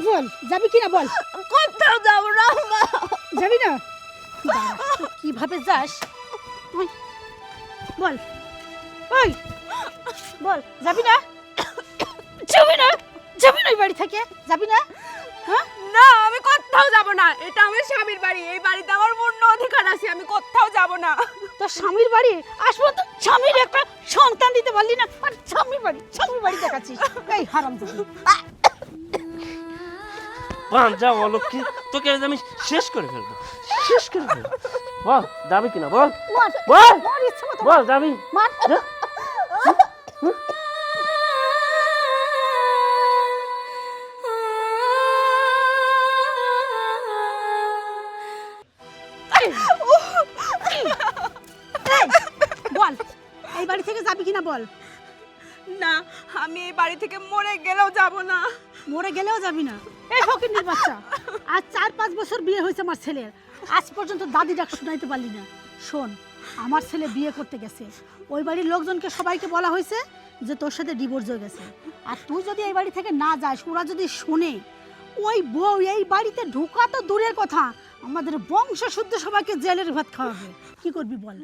বল যাবি কিনা বল। কোথাও যাবো না মা। যাবি না? কিভাবে যাস ওই বল, ওই বল যাবি না? যাবি না? যাবি না? ওই বাড়ি থেকে যাবি না? হ্যাঁ না, আমি কোথাও যাব না। এটা আমার স্বামীর বাড়ি, এই বাড়িতে আমার পূর্ণ অধিকার আছে। আমি কোথাও যাব না। তোর স্বামীর বাড়ি আসবো তো স্বামীর একটা সন্তান দিতে পারলি না, আর স্বামীর বাড়ি দেখাচ্ছিস। এই হারামজাদি যা অলক্ষী, তোকে আজ আমি শেষ করে ফেলবো। বল যাবি কিনা বল, মার বল মার ইচ্ছে মতো বল যাবি? মার। যা। বল এই বাড়ি থেকে যাবি কিনা বল। না, আমি এই বাড়ি থেকে মরে গেলেও যাব না। মরে গেলেও যাবি না? এই ফকিন্নির বাচ্চা, আজ 4-5 বছর বিয়ে হয়েছে আমার ছেলের, আজ পর্যন্ত দাদি ডাক শুনাইতে পারলি না। শোন, আমার ছেলে বিয়ে করতে গেছে, ওই বাড়ির লোকজনকে সবাইকে বলা হয়েছে যে তোর সাথে ডিভোর্স হয়ে গেছে, আর তুই যদি এই বাড়ি থেকে না যাস, ওরা যদি শোনে, ওই বউ এই বাড়িতে ঢোকা তো দূরের কথা, আমাদের বংশ শুদ্ধ সবাইকে জেলের ভাত খাওয়াবে। কি করবি বল?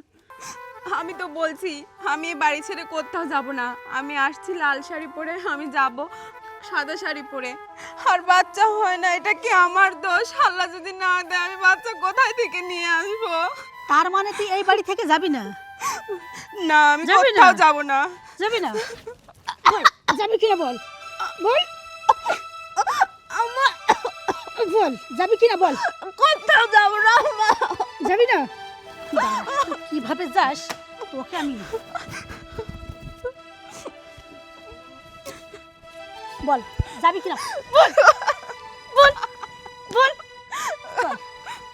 আমি তো বলছি আমি এই বাড়ি ছেড়ে কোথাও যাব না। আমি আসছি লাল শাড়ি পরে, আমি যাব সাদা শাড়ি পরে। আর বাচ্চা হয় না, এটা কি আমার দোষ? আল্লাহ যদি না দেয়, আমি বাচ্চা কোথায় থেকে নিয়ে আসবো? তার মানে তুই এই বাড়ি থেকে যাবি না? না, আমি যাবি না? কোথাও যাব না। যাবি না? বল, যাবি কিনা বল, বল বল যাবি কিনা বল। কোথাও যাব না মা। যাবি না? কিভাবে যাস তোকে আমি বল, যাবি কিনা বল, বল বল বল।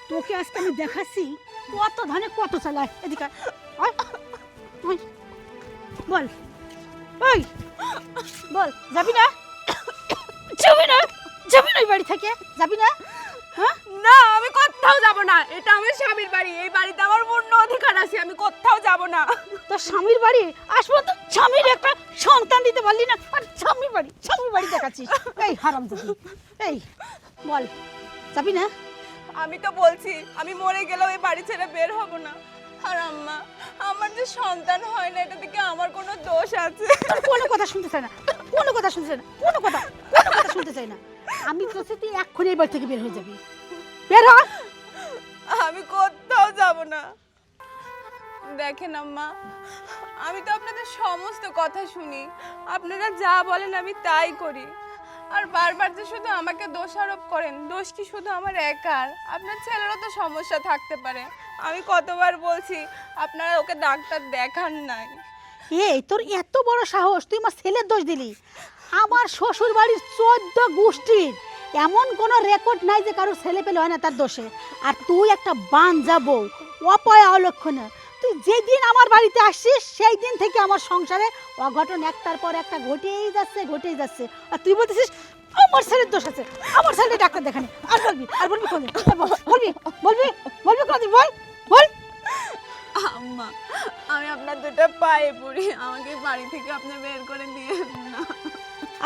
তোকে আজকে আমি দেখাচ্ছি কত ধানে কত চালায়। এদিকে আয়, আয়, বল ওই বল যাবি না? যাবি না? যাবি না? ওই বাড়ি থেকে যাবি না? হ্যাঁ না, আমি কোথাও যাব না। এটা আমার স্বামীর বাড়ি, এই বাড়িতে আমার পূর্ণ অধিকার আছে। আমি কোথাও যাব না। তোর স্বামীর বাড়ি আসবো তো স্বামীর একটা সন্তান দিতে পারলি না, আর স্বামীর বাড়ি দেখাচ্ছিস। এই হারামজাদি, এই বল যাবি না? আমি তো বলছি আমি মরে গেলেও এই বাড়ি ছেড়ে বের হব না। আর আম্মা, আমার যে সন্তান হয় না, এটা থেকে আমার কোনো দোষ আছে? তোর কোনো কথা শুনতে চাই না, কোনো কথা শুনতে চাই না, কোনো কথা শুনতে চাই না। আমি তোকে তুই এক্ষুনি এই বাড়ি থেকে বের হয়ে যাবি। বের হ। আমি কোথাও যাব না। দেখেন আম্মা, আমি তো আপনাদের সমস্ত কথা শুনি, আপনারা যা বলেন আমি তাই করি। আর বারবার যে শুধু আমাকে দোষারোপ করেন, দোষ কি শুধু আমার একার? আপনার ছেলেরও তো সমস্যা থাকতে পারে। আমি কতবার বলছি আপনারা ওকে ডাক্তার দেখান নাই। এই তোর এত বড় সাহস, তুই আমার ছেলের দোষ দিলি? আমার শ্বশুর বাড়ির 14 গোষ্ঠীর এমন কোনো রেকর্ড নাই যে কারো ছেলে পেলে হয় না তার দোষে। আর তুই একটা বাঞ্জা বউ, অপয়া অলক্ষণে, তুই যেদিন আমার বাড়িতে আসছিস সেই দিন থেকে আমার সংসারে অঘটন একটার পর একটা ঘটেই যাচ্ছে। আর তুই বলতেছিস আমার ছেলের দোষ আছে, আমার ছেলে ডাক্তার দেখানি। আর বলবি কোনদিন? কোনদিন বল বল। আম্মা, আমি আপনার দুটো পায়ে পড়ি, আমাকে বাড়ি থেকে আপনি বের করে দিয়েন না।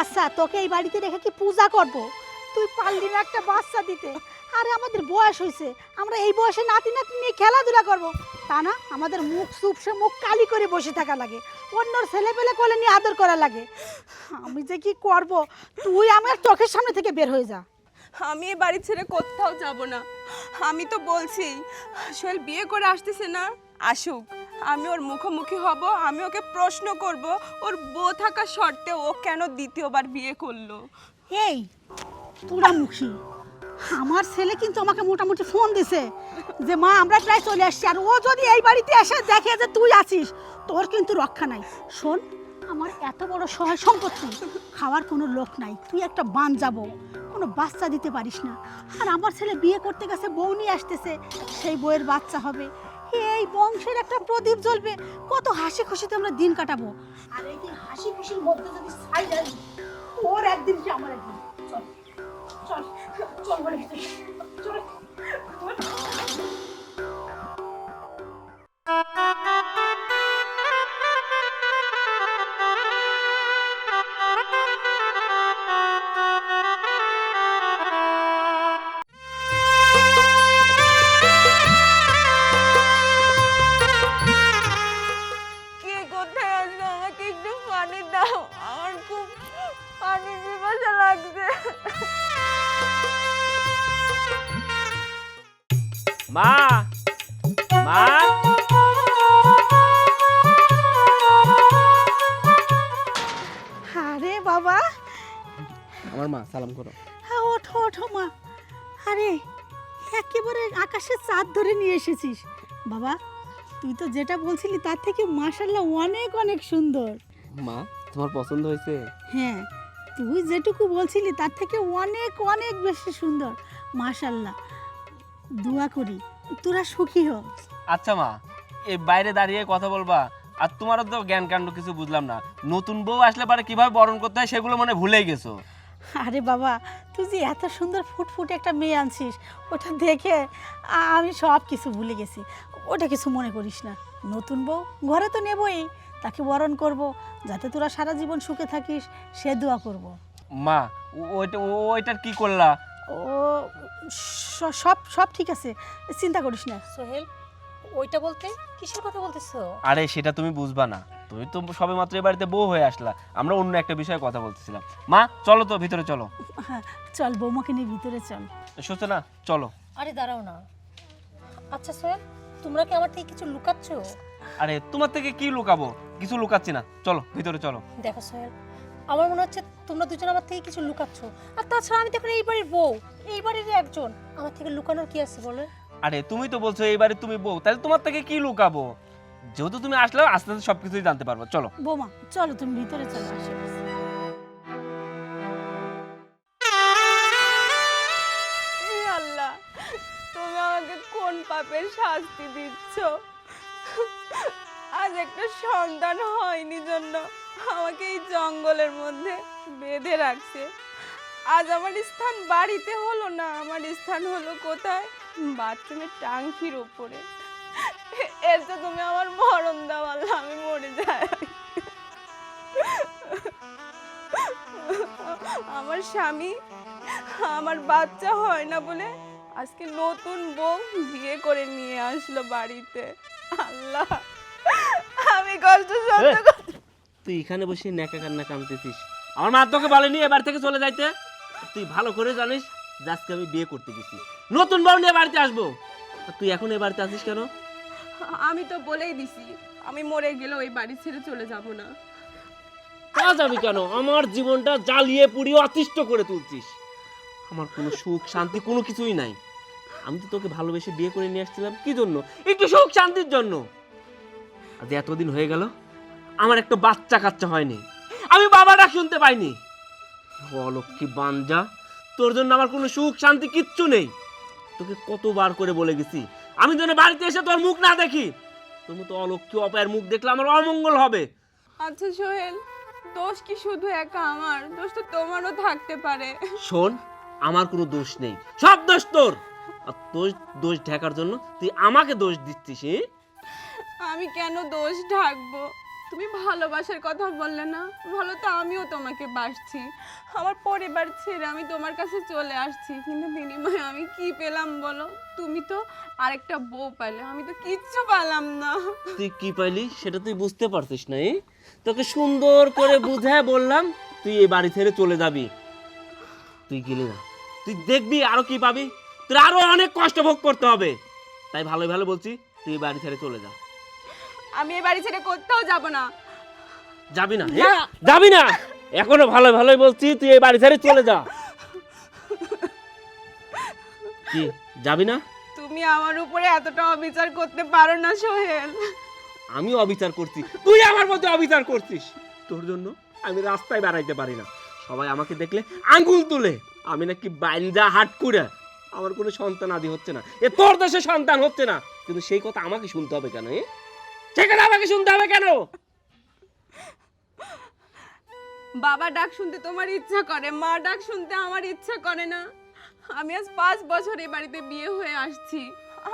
আচ্ছা, তোকে এই বাড়িতে রেখে কি পূজা করব? তুই পারলি না একটা বাচ্চা দিতে? আরে আমাদের বয়স হয়েছে, আমরা এই বয়সে নাতি নিয়ে খেলাধুলা করব, তা না আমাদের মুখ চুপসে মুখ কালি করে বসে থাকা লাগে, অন্যর ছেলে পেলে কোলে নিয়ে আদর করা লাগে। আমি যে কি করব, তুই আমার চোখের সামনে থেকে বের হয়ে যা। আমি এই বাড়ি ছেড়ে কোথাও যাব না। আমি তো বলছি সোহেল বিয়ে করে আসতেছে না, আসুক, আমি ওর মুখোমুখি হব, আমি ওকে প্রশ্ন করব ওর বউ থাকা শর্তে ও কেন দ্বিতীয়বার বিয়ে করলো। এই তোরা মুখী, আমার ছেলে কিন্তু আমাকে মোটামুটি ফোন দিছে যে মা আমরা প্রায় চলে আসছি, আর ও যদি এই বাড়িতে এসে দেখে যে তুই আছিস, তোর কিন্তু রক্ষা নাই। শোন, আমার এত বড় সহায় সম্পত্তি, খাওয়ার কোনো লোক নাই, তুই একটা বান যাবো, কোনো বাচ্চা দিতে পারিস না, আর আমার ছেলে বিয়ে করতে গেছে, বউ নিয়ে আসতেছে, সেই বউয়ের বাচ্চা হবে, এই বংশের একটা প্রদীপ জ্বলবে, কত হাসি খুশিতে আমরা দিন কাটাবো। আর এই হাসি খুশির মধ্যে যদি ছাই যায়, ওর একদিন কি আমার একদিন। চল চল চল বলে চল। লাগছে। মা, মা, আরে বাবা, আমার মা, সালাম করো। হ্যাঁ ওঠো ওঠো মা। আরে একেবারে আকাশের চাঁদ ধরে নিয়ে এসেছিস বাবা। তুই তো যেটা বলছিলি তার থেকে মাশাআল্লাহ অনেক অনেক সুন্দর। মা, তোমার পছন্দ হয়েছে? হ্যাঁ, তুই যেটুকু বলছিলি তার থেকে অনেক অনেক বেশি সুন্দর মাশাআল্লাহ। দোয়া করি তোরা সুখী হ। আচ্ছা মা, এই বাইরে দাঁড়িয়ে কথা বলবা, আর তোমারও তো জ্ঞান কাণ্ড কিছু বুঝলাম না। নতুন বউ আসলে পারে কিভাবে বরণ করতে হয় সেগুলো মনে ভুলেই গেছো। আরে বাবা, তুই যে এত সুন্দর ফুটফুটে একটা মেয়ে আনছিস, ওটা দেখে আমি সব কিছু ভুলে গেছি। ওটা কিছু মনে করিস না। নতুন বউ ঘরে তো নেবই, তাকে বরণ করব, যাতে তোরা সারা জীবন সুখে থাকিস সে দোয়া করব। মা, ওইটার কি করলা? ও সব সব ঠিক আছে, চিন্তা করিস না। সোহেল, ওইটা বলতে কিসের কথা বলতেছো? আরে সেটা তুমি বুঝবা না, তুমি তো সবে মাত্র এই বাড়িতে বউ হয়ে আসলা। আমরা অন্য একটা বিষয়ে কথা বলতেছিলাম। মা চলো তো, ভিতরে চলো। হ্যাঁ চল, বৌমাকে নিয়ে ভিতরে চল। সূচনা চলো। আরে দাঁড়াও না। আচ্ছা সোহেল, তোমরা কি আমার থেকে কিছু লুকাচ্ছ? আরে তোমার থেকে কি লুকাবো? কিছু লুকাচ্ছি না, চলো ভিতরে চলো। দেখো সোহেল, আমার মনে হচ্ছে তোমরা দুজন আমার থেকে কিছু লুকাচ্ছ। আর তাছাড়া আমি তো এখন এই বাড়ির বউ, এই বাড়ির একজন, আমার থেকে লুকানোর কি আছে বলো? আরে তুমি তো বলছো এই বাড়ি তুমি বউ, তাহলে তোমার থেকে কি লুকাবো? যেহেতু তুমি আসলে আস্তে আস্তে সবকিছুই জানতে পারবো। চলো বৌমা চলো, তুমি ভিতরে চলো। আসো। হে আল্লাহ, তুমি আমাকে কোন পাপের শাস্তি দিচ্ছ? আজ একটা সন্তান হয়নি জন্য আমাকে এই জঙ্গলের মধ্যে বেঁধে রাখছে। আজ আমার স্থান বাড়িতে হলো না, আমার স্থান হলো কোথায়? বাথরুমের টাঙ্কির উপরে। এর তো তুমি আমার মরণ দাও আল্লাহ, আমি মরে যাই। আমার স্বামী, আমার বাচ্চা হয় না বলে আজকে নতুন বউ বিয়ে করে নিয়ে আসলো বাড়িতে। আল্লাহ, আমি কষ্ট সহ্য করতে। তুই এখানে বসে নেকা কান্না কাঁদতেছিস। আমার মা তোকে বলেনি এবার থেকে চলে যাইতে? তুই ভালো করে জানিস যে আজকে আমি বিয়ে করতে গেছি, নতুন বউ নিয়ে বাড়িতে আসবো। আর তুই এখন এই বাড়িতে আসিস কেন? আমি তো বলেই দিছি আমি মরে গেলেও এই বাড়ি ছেড়ে চলে যাব না। তা যাবি কেন? আমার জীবনটা জ্বালিয়ে পুড়িয়ে অতিষ্ঠ করে তুলছিস। আমার কোনো সুখ শান্তি কোনো কিছুই নাই। আমি তো তোকে ভালোবেসে বিয়ে করে নিয়ে আসছিলাম কি জন্য? একটু সুখ শান্তির জন্য। আজ এতদিন হয়ে গেল আমার একটা বাচ্চা কাচ্চা হয়নি, আমি বাবাটা শুনতে পাইনি। অলক্ষী বাঞ্জা, তোর জন্য আমার কোনো সুখ শান্তি কিচ্ছু নেই। তোকে কতবার করে বলে গেছি আমি যেন বাড়িতে এসে তোর মুখ না দেখি। তোর মতো অলক্ষী অপায়ের মুখ দেখলে আমার অমঙ্গল হবে। আচ্ছা সোহেল, দোষ কি শুধু একা আমার? দোষ তো তোমারও থাকতে পারে। শোন, আমার কোনো দোষ নেই, সব দোষ তোর। আর তোর দোষ ঢাকার জন্য তুই আমাকে দোষ দিচ্ছিস। আমি কেন দোষ ঢাকবো? তুমি ভালোবাসার কথা বললে না, ভালো তো আমিও তোমাকে বাসছি। আমার পরিবার ছেড়ে আমি তোমার কাছে চলে আসছি, কিন্তু বিনিময়ে আমি কি পেলাম বলো? তুমি তো আরেকটা বউ পাইলে, আমি তো কিচ্ছু পেলাম না। তুই কি পাইলি সেটা তুই বুঝতে পারছিস না? তোকে সুন্দর করে বুঝায় বললাম তুই এই বাড়ি ছেড়ে চলে যাবি, তুই গেলি না। তুই দেখবি আরো কি পাবি, তোর আরো অনেক কষ্ট ভোগ করতে হবে। তাই ভালো ভালো বলছি, তুই এই বাড়ি ছেড়ে চলে যা। আমি এই বাড়ি ছেড়ে কোথাও যাব না। যাবি না? যাবি না? এখনো ভালো ভালোই বলছি, তুই এই বাড়ি ছেড়ে চলে যা। কি যাবি না? তুমি আমার উপরে এতটা অবিচার করতে পারো না সোহেল। আমি অবিচার করছি, তুই আমার মধ্যে অবিচার করছিস। তোর জন্য আমি রাস্তায় বেড়াইতে পারি না, সবাই আমাকে দেখলে আঙ্গুল তুলে আমি নাকি বাইঞ্জা হাট করে। আমার কোনো সন্তান আদি হচ্ছে না, এ তোর দেশে সন্তান হচ্ছে না, কিন্তু সেই কথা আমাকে শুনতে হবে কেন? সেখানে আমাকে শুনতে হবে কেন? বাবা ডাক শুনতে তোমার ইচ্ছা করে, মা ডাক শুনতে আমার ইচ্ছা করে না। আমি আজ 5 বছর এই বাড়িতে বিয়ে হয়ে আসছি,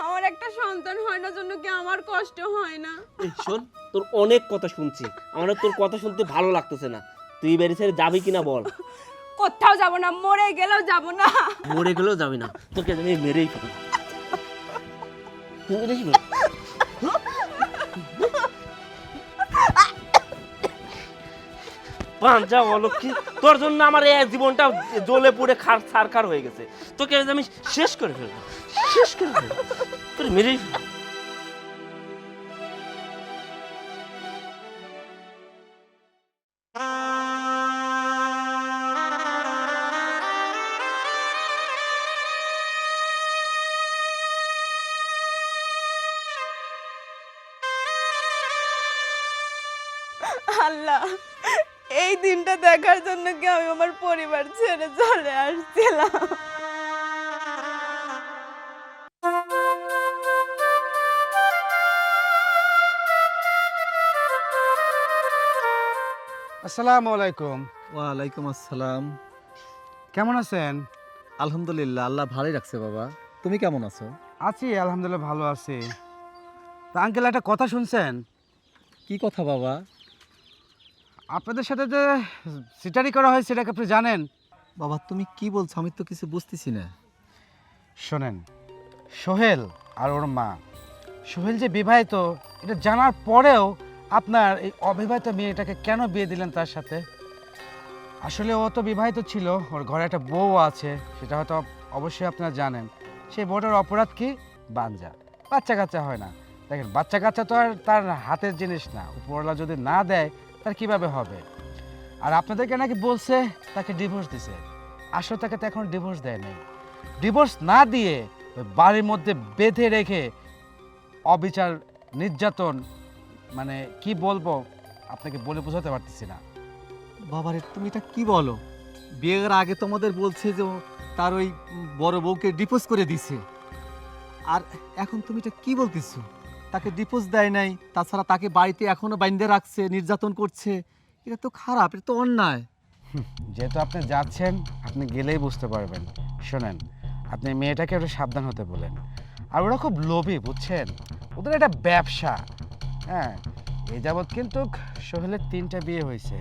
আমার একটা সন্তান হয় না জন্য কি আমার কষ্ট হয় না? এই শোন, তোর অনেক কথা শুনছি, আমার তোর কথা শুনতে ভালো লাগতেছে না। তুই বাড়ি ছেড়ে যাবি কিনা বল? কোথাও যাব না, মরে গেলেও যাব না। মরে গেলেও যাবি না, তোকে আমি মেরেই ফেলবো। বাঞ্জা অলক্ষী, তোর জন্য আমার এই জীবনটা জ্বলে পুড়ে ছারখার হয়ে গেছে। তোকে আজ আমি শেষ করে ফেলবো, শেষ করে ফেলবো, তোর মেরেই ফেলবো। আল্লাহ, এই দিনটা দেখার জন্য কি আমি আমার পরিবার ছেড়ে চলে আসছিলাম? আসসালামু আলাইকুম। ওয়ালাইকুম আসসালাম। কেমন আছেন? আলহামদুলিল্লাহ, আল্লাহ ভালোই রাখছে বাবা। তুমি কেমন আছো? আছি আলহামদুলিল্লাহ, ভালো আছি। তা আঙ্কেল, একটা কথা শুনছেন? কি কথা বাবা? আপনাদের সাথে যে সিটারি করা হয় সেটাকে আপনি জানেন? বাবা তুমি কি বলছো? আমি তো কিছু বুঝতেছি না। শোনেন, সোহেল আর ওর মা, সোহেল যে বিবাহিত এটা জানার পরেও আপনার এই অবিবাহিত মেয়েটাকে কেন বিয়ে দিলেন তার সাথে? আসলে ও তো বিবাহিত ছিল, ওর ঘরে একটা বউ আছে, সেটা হয়তো অবশ্যই আপনারা জানেন। সেই বউটার অপরাধ কি? বাঞ্জা, বাচ্চা কাচ্চা হয় না। দেখেন, বাচ্চা কাচ্চা তো আর তার হাতের জিনিস না, উপরওয়ালা যদি না দেয় তার কিভাবে হবে? আর আপনাদেরকে নাকি বলছে তাকে ডিভোর্স দিছে, আসলে তাকে তো এখন ডিভোর্স দেয় নাই। ডিভোর্স না দিয়ে ওই বাড়ির মধ্যে বেঁধে রেখে অবিচার, নির্যাতন, মানে কি বলবো আপনাকে বলে বোঝাতে পারতেছি না। বাবারে তুমি এটা কি বলো? বিয়ের আগে তোমাদের বলছে যে ও তার ওই বড় বউকে ডিভোর্স করে দিছে, আর এখন তুমি এটা কি বলতেছো? তাকে ডিভোর্স দেয় নাই, তাছাড়া তাকে বাড়িতে এখনো বাইন্ধে রাখছে, নির্যাতন করছে। এটা তো খারাপ, এটা তো অন্যায়। যেহেতু আপনি যাচ্ছেন, আপনি গেলেই বুঝতে পারবেন। শোনেন, আপনি মেয়েটাকে একটু সাবধান হতে বলেন। আর ওরা খুব লোভী, বুঝছেন? ওদের একটা ব্যবসা। হ্যাঁ, এই যাবৎ কিন্তু সোহেলের 3টা বিয়ে হয়েছে,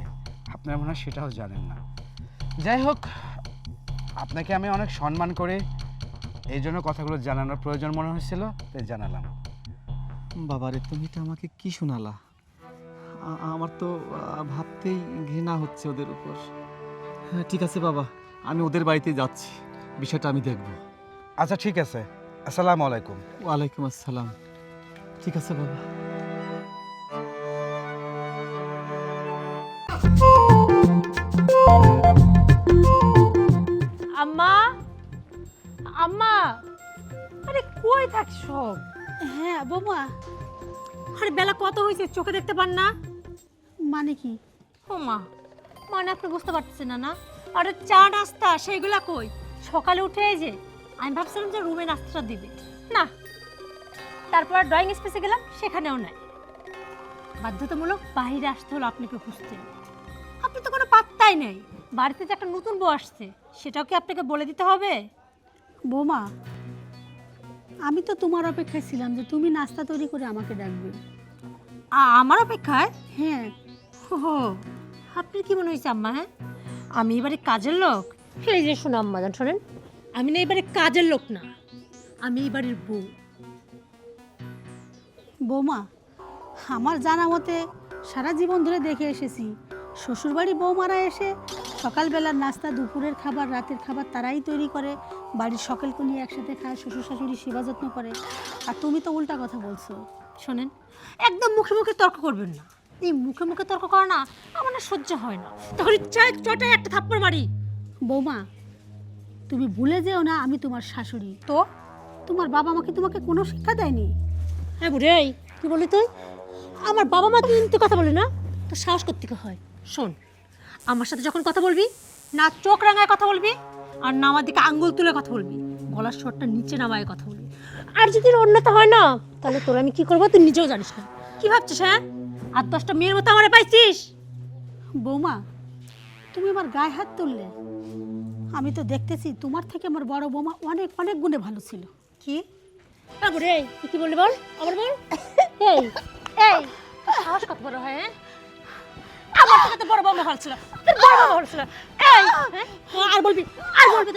আপনারা মনে হয় সেটাও জানেন না। যাই হোক, আপনাকে আমি অনেক সম্মান করি, এই জন্য কথাগুলো জানানোর প্রয়োজন মনে হয়েছিল, তাই জানালাম। বাবারে তুমি এটা আমাকে কি শোনালা? আমার তো ভাবতেই ঘৃণা হচ্ছে ওদের উপর। হ্যাঁ ঠিক আছে বাবা, আমি ওদের বাড়িতে যাচ্ছি, বিষয়টা আমি দেখব। আচ্ছা ঠিক আছে, আসসালামু আলাইকুম। ওয়ালাইকুম আসসালাম। ঠিক আছে বাবা। আম্মা, আম্মা, আরে কই থাকছ সব? হ্যাঁ বৌমা। আরে বেলা কত হয়েছে, চোখে দেখতে পান না? মানে কি? ও মা, মানে আপনি বুঝতে পারতেছেন না? না, আরে চা নাস্তা সেইগুলা কই? সকালে উঠে এই যে আমি ভাবছিলাম যে রুমে নাস্তাটা দিবে না, তারপর ড্রয়িং স্পেসে গেলাম, সেখানেও নাই। বাধ্যতামূলক বাইরে আসতে হলো আপনাকে খুঁজতে। আপনি তো কোনো পাত্তাই নেই। বাড়িতে যে একটা নতুন বউ আসছে সেটাও কি আপনাকে বলে দিতে হবে? বৌমা, আমি তো তোমার অপেক্ষায় ছিলাম যে তুমি নাস্তা তৈরি করে আমাকে ডাকবে। আমার অপেক্ষায়? হ্যাঁ। ও, আপনার কি মনে হয়েছে আম্মা? হ্যাঁ, আমি এবারে কাজের লোক? এই যে শোনো আম্মা জান, শোনেন, আমি না এবারে কাজের লোক না, আমি এই বাড়ির বউ। বৌমা, আমার জানা মতে সারা জীবন ধরে দেখে এসেছি শ্বশুরবাড়ি বৌমারা এসে সকালবেলার নাস্তা, দুপুরের খাবার, রাতের খাবার তারাই তৈরি করে, বাড়ির সকলকে নিয়ে একসাথে খায়, শ্বশুর শাশুড়ি সেবা যত্ন করে। আর তুমি তো উল্টা কথা বলছো। শোনেন, একদম মুখে মুখে তর্ক করবেন না। এই মুখে মুখে তর্ক করা না আমার না সহ্য হয় না, তখন চাই চটায় একটা থাপ্পড় মারি। বৌমা, তুমি ভুলে যেও না আমি তোমার শাশুড়ি। তো তোমার বাবা মা কি তোমাকে কোনো শিক্ষা দেয়নি? হ্যাঁ বুড়ে, কি বলি তুই? আমার বাবা মা কিন্তু কথা বলে না, তো সাহস করতে হয়। শোন, আমার সাথে যখন কথা বলবি না চোখ রাঙায় কথা বলবি, আর না আমার দিকে আঙ্গুল তুলে কথা বলবি, গলার স্বরটা নিচে নামায় কথা বলবি। আর যদি অন্যতা হয় না, তাহলে তোর আমি কি করবো তুই নিজেও জানিস না। কি ভাবছিস? হ্যাঁ, আর 10টা মেয়ের মতো আমারে পাইছিস? বৌমা, তুমি আমার গায়ে হাত তুললে। আমি তো দেখতেছি তোমার থেকে আমার বড় বৌমা অনেক অনেক গুণে ভালো ছিল। কি? হ্যাঁ বুড়ে, তুই কি বললি বল, আবার বল। এই এই তোর সাহস কত বড় হয়? হ্যাঁ, আমার থেকে তো বড় বৌমা ভালো ছিল, তোর বড় বৌমা ভালো ছিল। এই হ্যাঁ, আর বলবি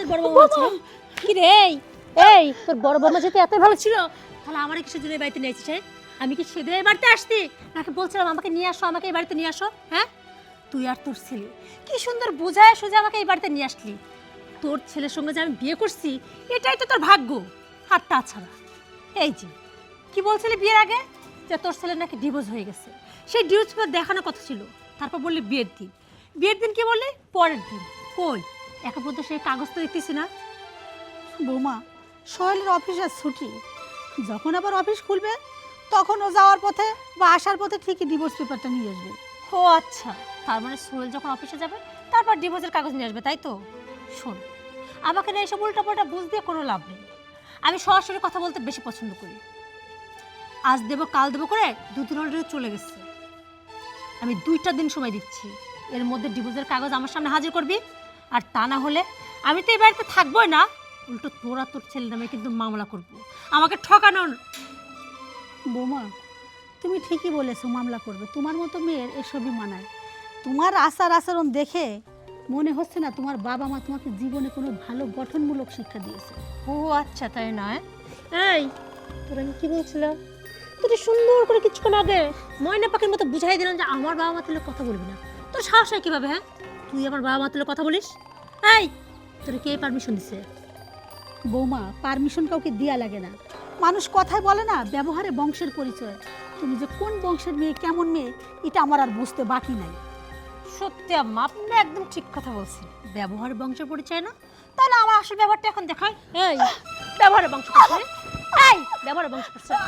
তোর বড় বৌমা ভালো ছিল? কি রে, এই তোর বড় বৌমা যেতে এত ভালো ছিল, তাহলে আমার কিসের জন্য এই বাড়িতে নিয়েছিস? হ্যাঁ, আমি কি সেদিন এই বাড়িতে আসতি নাকি বলছিলাম আমাকে নিয়ে আসো, আমাকে এই বাড়িতে নিয়ে আসো? হ্যাঁ, তুই আর তোর ছেলে কি সুন্দর বোঝায় সোজা আমাকে এই বাড়িতে নিয়ে আসলি। তোর ছেলের সঙ্গে যে আমি বিয়ে করছি এটাই তো তোর ভাগ্য। আর তাছাড়া এই যে কি বলছিলি বিয়ের আগে যে তোর ছেলে নাকি ডিভোর্স হয়ে গেছে, সেই ডিভোর্স পেপার দেখানোর কথা ছিল, তারপর বললি বিয়ের দিন। বিয়ের দিন কি বললি? পরের দিন। কই এখন পর্যন্ত সেই কাগজ তো দেখতেছি না। বৌমা, সোহেলের অফিসের ছুটি, যখন আবার অফিস খুলবে তখন ও যাওয়ার পথে বা আসার পথে ঠিকই ডিভোর্স পেপারটা নিয়ে আসবে। ও আচ্ছা, তার মানে সোহেল যখন অফিসে যাবে তারপর ডিভোর্সের কাগজ নিয়ে আসবে, তাই তো? শোন, আমাকে না এইসব উল্টাপাল্টা বুঝ দিয়ে কোনো লাভ নেই। আমি সরাসরি কথা বলতে বেশি পছন্দ করি। আজ দেবো কাল দেবো করে দুদিন অলরেডি চলে গেছে। আমি 2টা দিন সময় দিচ্ছি, এর মধ্যে ডিভোর্সের কাগজ আমার সামনে হাজির করবি। আর তা না হলে আমি তো এই বাড়িতে থাকবোই না, উল্টো তোরা তোর ছেলের নামে কিন্তু মামলা করবো। আমাকে ঠকানোর। বৌমা, তুমি ঠিকই বলেছো, মামলা করবে। তোমার মতো মেয়ের এসবই মানায়। তোমার আচার আচরণ দেখে মনে হচ্ছে না তোমার বাবা মা তোমাকে জীবনে কোনো ভালো গঠনমূলক শিক্ষা দিয়েছে। ও আচ্ছা, তাই নয়? এই তোর আমি কি বলছিলাম, তোর সুন্দর করে কিছুক্ষণ আগে ময়না পাখির মতো বুঝাই দিলাম যে আমার বাবা মা তুলে কথা বলবি না। তোর সাহস হয় কিভাবে? হ্যাঁ, তুই আমার বাবা মা তুলে কথা বলিস? এই তোর কে পারমিশন দিছে? বৌমা, পারমিশন কাউকে দেয়া লাগে না। মানুষ কথায় বলে না, ব্যবহারে বংশের পরিচয়। তুমি যে কোন বংশের মেয়ে, কেমন মেয়ে, এটা আমার আর বুঝতে বাকি নাই। সত্যি আম্মা, আপনি একদম ঠিক কথা বলছেন। ব্যবহার বংশের পরিচয় না, তাহলে আমার আসল ব্যবহারটা এখন দেখাই। এই ব্যবহারে বংশ পরিচয়, এই ব্যবহারে বংশ পরিচয়।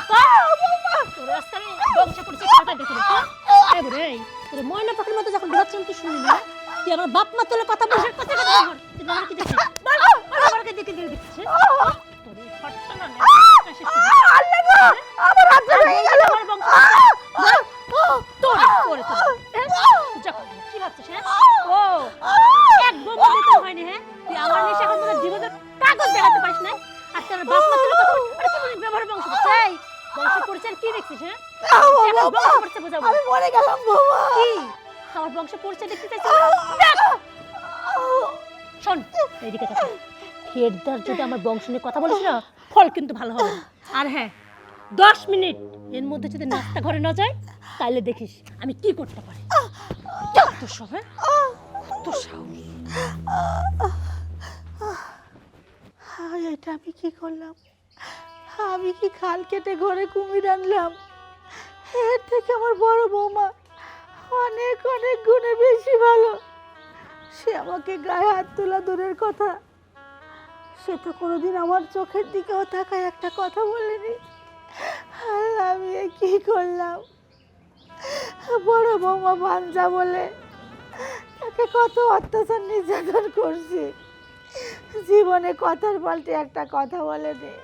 তোর আজকে আমি বংশ পরিচয় কথা দেখে নেব। এই বলে, এই তোর ময়না পাখির মতো যখন বোঝাচ্ছিলাম তুই শুনলি না? তুই আমার বাপ মা তোলে কথা বলিস, কথা কথা বল। তুই আমার কি দেখছিস? বল, আমাকে দেখে দেখে দেখছিস? তোর এই ফটটা না শেষ করে দিই। আল্লাহ গো, আমার হাত ভেঙে গেল। আমার বংশ তোর করে তোর কি ভাবছিস? হ্যাঁ, ও এক বোমা দিতে হয়নি। হ্যাঁ, তুই আমার নিশে এখন তোদের জীবনের কাগজ দেখাতে পারিস না। আর তোর বাপ মা তুলে কথা বল। আরে কি বলিস? ব্যবহার বংশ পরিচয়, বংশ পরিচয় কি দেখছিস? হ্যাঁ, বংশ পরিচয় বোঝাবো। আমি মরে গেলাম বৌমা। কি আমার বংশ পরিচয় দেখতে চাইছিস? দেখ, শোন এইদিকে তাকা। ফেরদার যদি আমার বংশ নিয়ে কথা বলিস না, ফল কিন্তু ভালো হবে না। আর হ্যাঁ, 10 মিনিট এর মধ্যে যদি নাস্তা ঘরে না যায় তাহলে দেখিস আমি কি করতে পারি। তোর সব, হ্যাঁ, তোর সাহস। এটা আমি কি করলাম? আমি কি খাল কেটে ঘরে কুমির আনলাম? এর থেকে আমার বড় বৌমা অনেক অনেক গুণে বেশি ভালো। সে আমাকে গায়ে হাত তোলা দূরের কথা, সে তো কোনোদিন আমার চোখের দিকেও তাকায় একটা কথা বলেনি। আল্লাহ, আমি এ কি করলাম? বড় বৌমা ভাঞ্জা বলে তাকে কত অত্যাচার নির্যাতন করছি, জীবনে কথার পাল্টে একটা কথা বলেনি।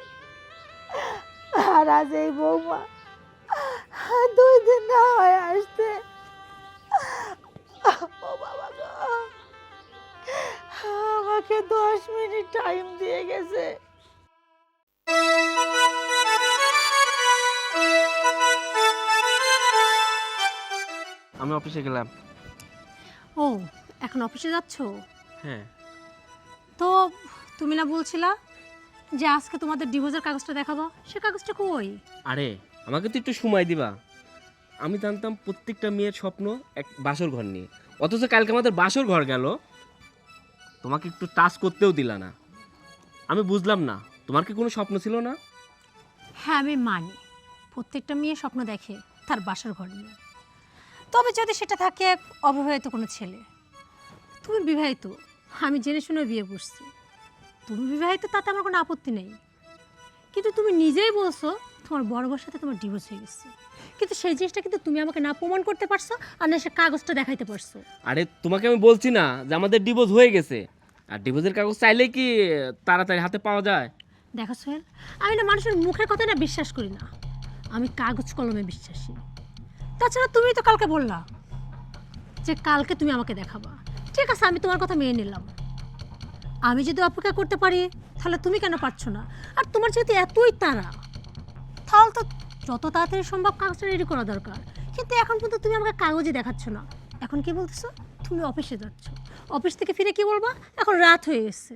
আর আজ এই বৌমা 2 দিন না হয়ে আসতে, ও বাবা গো, আমাকে 10 মিনিট টাইম দিয়ে গেছে। আমি অফিসে গেলাম। ও এখন অফিসে যাচ্ছো? হ্যাঁ। তো তুমি না বলছিলা যে আজকে তোমাদের ডিভোর্সের কাগজটা দেখাবো, সে কাগজটা কই? আরে আমাকে তো একটু সময় দিবা। আমি জানতাম প্রত্যেকটা মেয়ের স্বপ্ন এক বাসর ঘর নিয়ে, অথচ কালকে আমাদের বাসর ঘর গেল, তোমাকে একটু টাচ করতেও দিলা না। আমি বুঝলাম না, তোমার কি কোনো স্বপ্ন ছিল না? হ্যাঁ, আমি মানি প্রত্যেকটা মেয়ে স্বপ্ন দেখে তার বাসার ঘর নিয়ে। তবে যদি সেটা থাকে অবিবাহিত কোনো ছেলে। তুমি বিবাহিত, আমি জেনে শুনে বিয়ে করছি। তুমি বিবাহিত, তাতে আমার কোনো আপত্তি নেই। কিন্তু তুমি নিজেই বলছো তোমার বড় বউর সাথে তোমার ডিভোর্স হয়ে গেছে, কিন্তু সেই জিনিসটা কিন্তু তুমি আমাকে না প্রমাণ করতে পারছো, আর না সে কাগজটা দেখাইতে পারছো। আরে তোমাকে আমি বলছি না যে আমাদের ডিভোর্স হয়ে গেছে, আর ডিভোর্সের কাগজ চাইলে কি তাড়াতাড়ি হাতে পাওয়া যায়? দেখো সোহেল, আমি না মানুষের মুখের কথা না বিশ্বাস করি না, আমি কাগজ কলমে বিশ্বাসী। তাছাড়া তুমি তো কালকে বললা যে কালকে তুমি আমাকে দেখাবা। ঠিক আছে, আমি তোমার কথা মেনে নিলাম। আমি যদি অপেক্ষা করতে পারি তাহলে তুমি কেন পারছো না? আর তোমার যেহেতু এতই তাড়া, তাহলে তো যত তাড়াতাড়ি সম্ভব কাগজটা রেডি করা দরকার। কিন্তু এখন পর্যন্ত তুমি আমাকে কাগজই দেখাচ্ছ না। এখন কি বলতেছো? তুমি অফিসে যাচ্ছ, অফিস থেকে ফিরে কি বলবা? এখন রাত হয়ে গেছে।